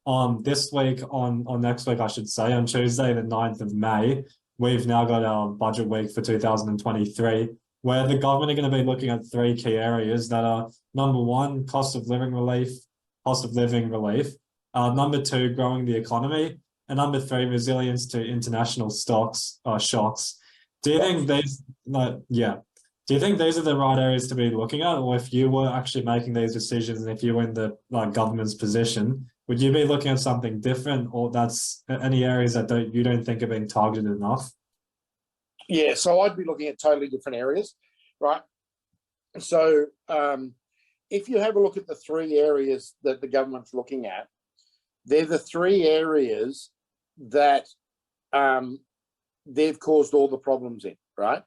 This week or next week, I should say, on Tuesday, the 9th of May, we've now got our budget week for 2023, where the government are going to be looking at three key areas that are number one, cost of living relief, number two, growing the economy, and number three, resilience to international shocks. Do you think these, yeah, do you think these are the right areas to be looking at, or if you were actually making these decisions and if you were in the government's position, would you be looking at something different, or that's any areas that you don't think are being targeted enough? Yeah, so I'd be looking at totally different areas, right? So if you have a look at the three areas that the government's looking at, they're the three areas that they've caused all the problems in, right?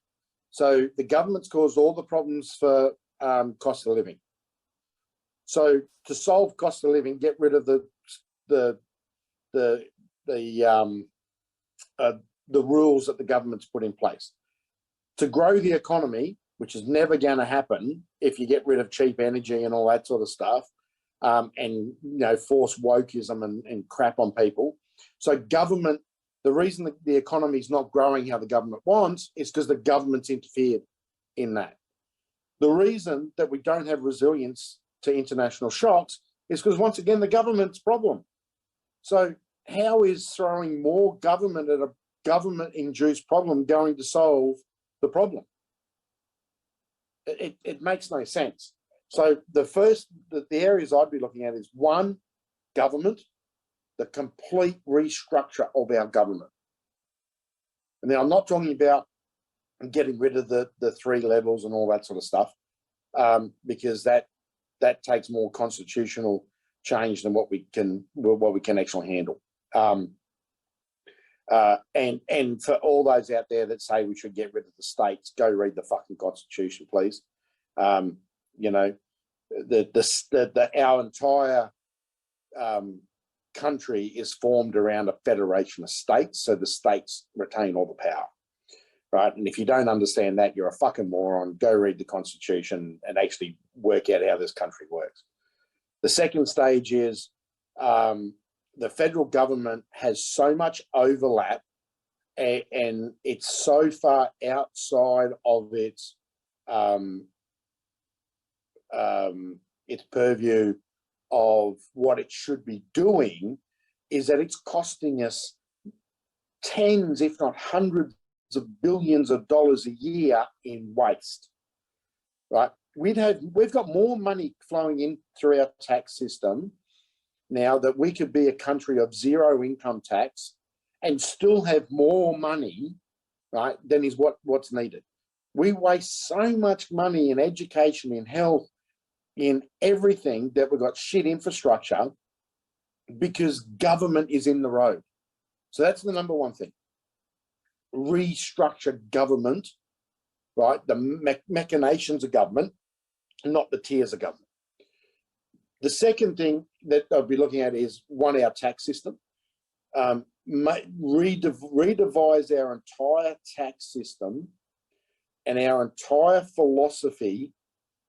So the government's caused all the problems for cost of living. So to solve cost of living, get rid of the rules that the government's put in place. To grow the economy, which is never going to happen if you get rid of cheap energy and all that sort of stuff, and force wokeism and crap on people. So government, the reason that the economy is not growing how the government wants is because the government's interfered in that. The reason that we don't have resilience to international shocks is because, once again, the government's problem. So how is throwing more government at a government-induced problem going to solve the problem? It makes no sense. So the areas I'd be looking at is one, government, the complete restructure of our government. And now I'm not talking about getting rid of the three levels and all that sort of stuff, because that takes more constitutional change than what we can actually handle. And for all those out there that say we should get rid of the states, go read the fucking Constitution, please. Our entire country is formed around a federation of states, so the states retain all the power, right? And if you don't understand that, you're a fucking moron. Go read the Constitution and actually work out how this country works. The second stage is the federal government has so much overlap, and it's so far outside of its purview of what it should be doing, is that it's costing us tens, if not hundreds of billions of dollars a year in waste, right? We've got more money flowing in through our tax system now that we could be a country of zero income tax and still have more money, right, than is what's needed. We waste so much money in education, in health, in everything, that we've got shit infrastructure because government is in the road. So that's the number one thing. Restructure government, right? The machinations of government, not the tiers of government. The second thing that I'll be looking at is, one, our tax system. Redevise our entire tax system and our entire philosophy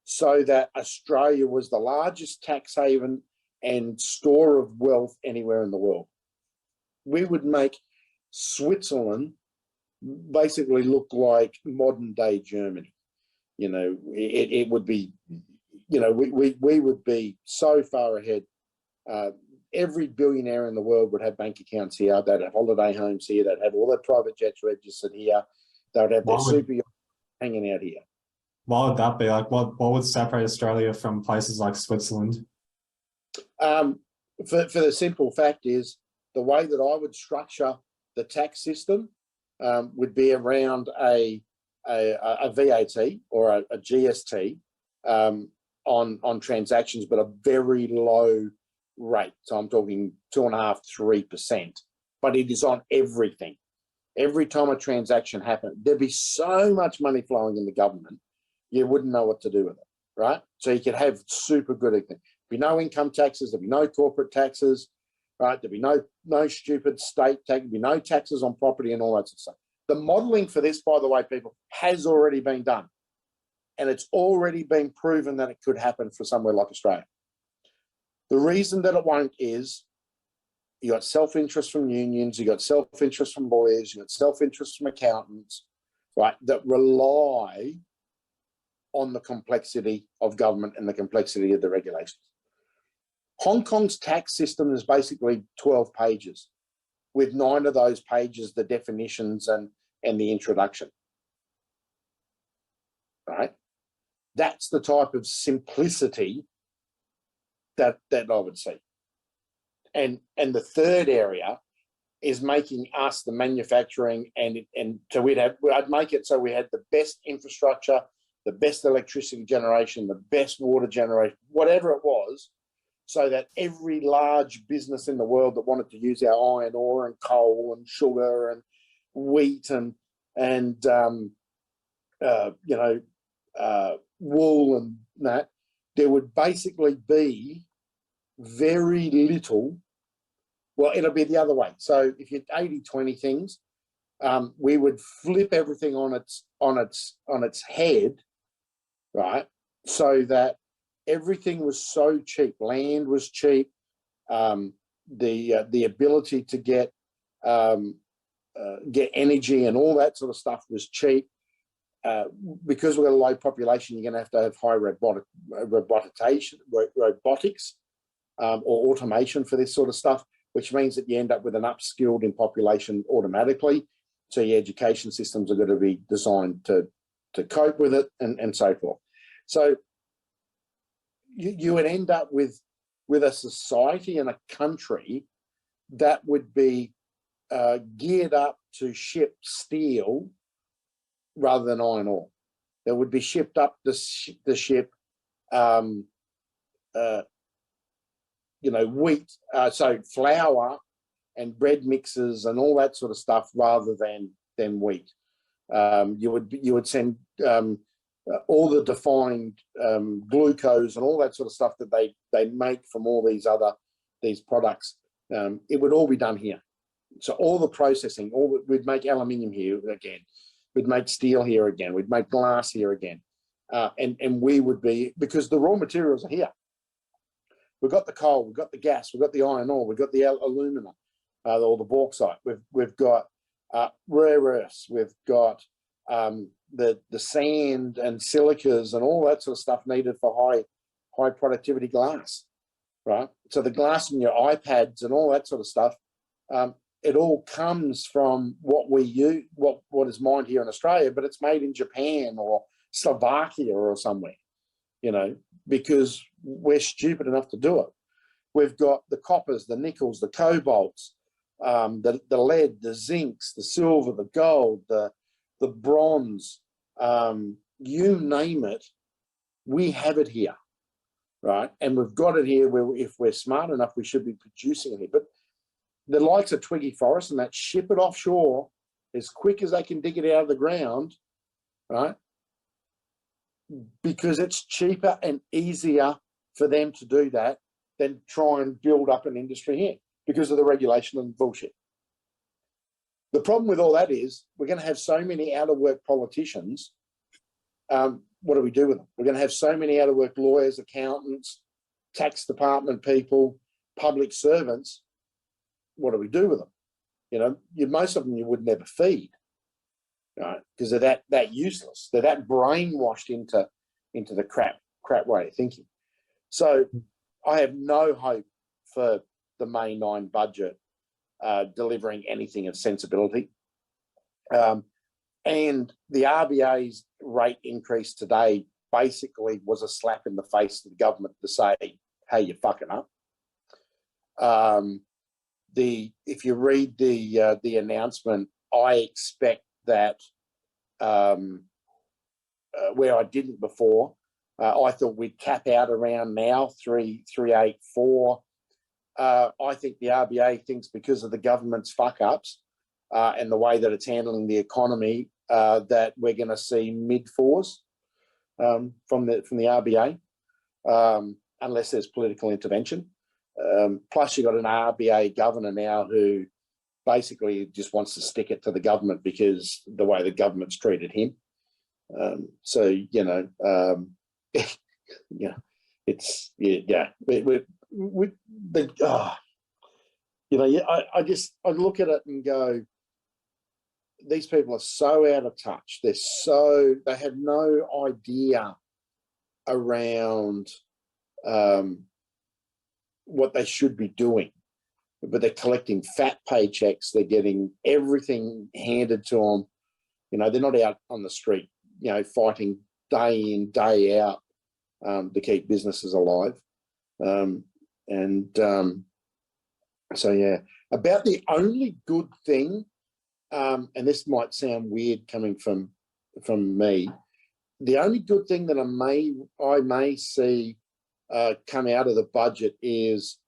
so that Australia was the largest tax haven and store of wealth anywhere in the world. We would make Switzerland basically look like modern day Germany. It would be, we would be so far ahead. Every billionaire in the world would have bank accounts here. They'd have holiday homes here. They'd have all their private jets registered here. They'd have their super yachts hanging out here. Why would that be? Like, what would separate Australia from places like Switzerland? For the simple fact is, the way that I would structure the tax system would be around a VAT or a GST on transactions, but a very low rate. So I'm talking 2.5%, 3%, but it is on everything. Every time a transaction happened, there'd be so much money flowing in the government, you wouldn't know what to do with it, right? So you could have super good, there'd be no income taxes, there'd be no corporate taxes, right? There'd be no stupid state tax, there'd be no taxes on property and all that sort of stuff. The modelling for this, by the way, people, has already been done. And it's already been proven that it could happen for somewhere like Australia. The reason that it won't is You got self-interest from unions, you got self-interest from lawyers, you got self-interest from accountants, right, that rely on the complexity of government and the complexity of the regulations. Hong Kong's tax system is basically 12 pages, with 9 of those pages the definitions and the introduction. Right? That's the type of simplicity that I would see. And the third area is making us the manufacturing, and so I'd make it so we had the best infrastructure, the best electricity generation, the best water generation, whatever it was, so that every large business in the world that wanted to use our iron ore and coal and sugar and wheat and wool and that, there would basically be very little. Well, it'll be the other way. So if you're 80-20 things, we would flip everything on its head, right? So that everything was so cheap. Land was cheap. The ability to get energy and all that sort of stuff was cheap. Because we've got a low population, you're going to have high robotics or automation for this sort of stuff, which means that you end up with an upskilled in population automatically. So your education systems are going to be designed to cope with it and so forth. So you would end up with a society and a country that would be geared up to ship steel rather than iron ore. That would be shipped up to ship wheat, so flour and bread mixes and all that sort of stuff rather than wheat. You would send all the defined glucose and all that sort of stuff that they make from all these products. It would all be done here. So all the processing, we'd make aluminium here again. We'd make steel here again. We'd make glass here again. And we would be, because the raw materials are here. We've got the coal, we've got the gas, we've got the iron ore, we've got the alumina, or the bauxite. We've got rare earths, we've got the sand and silicas and all that sort of stuff needed for high productivity glass, right? So the glass in your iPads and all that sort of stuff, it all comes from what we use, what is mined here in Australia, but it's made in Japan or Slovakia or somewhere, because we're stupid enough to do it. We've got the coppers, the nickels, the cobalts, the lead, the zincs, the silver, the gold, the bronze, you name it, we have it here, right? And we've got it here where if we're smart enough, we should be producing it here. But the likes of Twiggy Forest and that, ship it offshore as quick as they can dig it out of the ground, right? Because it's cheaper and easier for them to do that than try and build up an industry here because of the regulation and bullshit. The problem with all that is we're going to have so many out-of-work politicians. What do we do with them? We're going to have so many out-of-work lawyers, accountants, tax department people, public servants. What do we do with them? Most of them you would never feed, right? Because they're that useless. They're that brainwashed into the crap way of thinking. So I have no hope for the May 9 budget delivering anything of sensibility. And the RBA's rate increase today basically was a slap in the face to the government to say, hey, you're fucking up. If you read the announcement, I expect that where I didn't before, I thought we'd cap out around now 3.84. I think the RBA thinks because of the government's fuck ups and the way that it's handling the economy, that we're going to see mid-4s from the RBA, unless there's political intervention. Plus, you've got an RBA governor now who basically just wants to stick it to the government because the way the government's treated him. It's you know, I look at it and go, these people are so out of touch. They have no idea around what they should be doing, but they're collecting fat paychecks. They're getting everything handed to them. You know, they're not out on the street, you know, fighting day in, day out to keep businesses alive. So yeah, about the only good thing, and this might sound weird coming from me, the only good thing that I may see come out of the budget is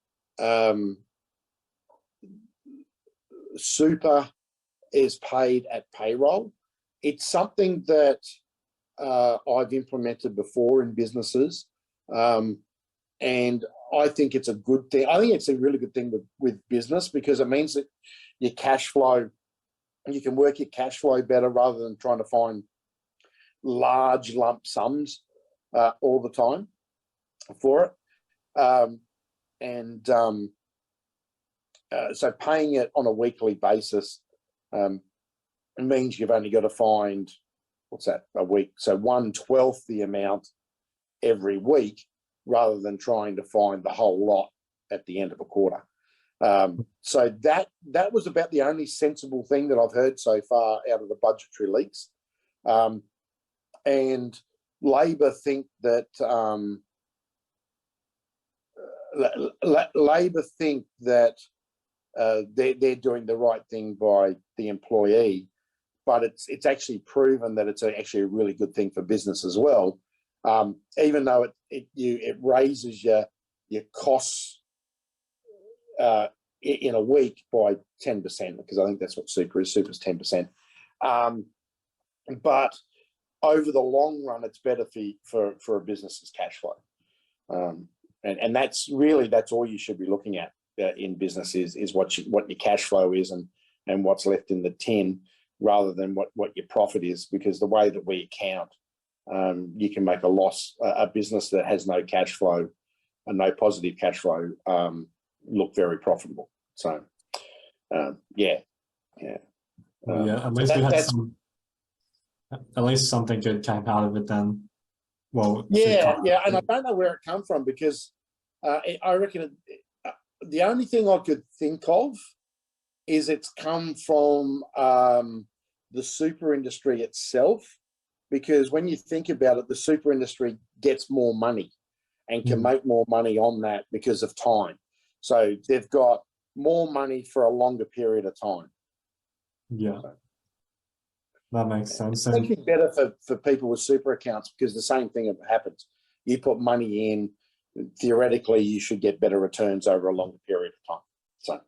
super is paid at payroll. It's something that I've implemented before in businesses, and I think it's a good thing. I think it's a really good thing with business, because it means that your cash flow, you can work your cash flow better rather than trying to find large lump sums all the time for it. So paying it on a weekly basis means you've only got to find, what's that, a week? So 1/12 the amount every week, rather than trying to find the whole lot at the end of a quarter. So that was about the only sensible thing that I've heard so far out of the budgetary leaks. And Labor think that they're doing the right thing by the employee, but it's actually proven that it's actually a really good thing for business as well. Even though it raises your costs in a week by 10%, because I think that's what super is. Super's 10%. But over the long run, it's better for a business's cash flow. And that's all you should be looking at in business is what your cash flow is and what's left in the tin, rather than what your profit is, because the way that we account, you can make a loss. A business that has no cash flow and no positive cash flow look very profitable. So yeah. At least we had at least something good came out of it then. Well, yeah, and I don't know where it come from, because I reckon the only thing I could think of is it's come from the super industry itself, because when you think about it, the super industry gets more money and can make more money on that because of time. So they've got more money for a longer period of time. Yeah, that makes sense. It's actually better for people with super accounts, because the same thing happens. You put money in, theoretically, you should get better returns over a longer period of time. So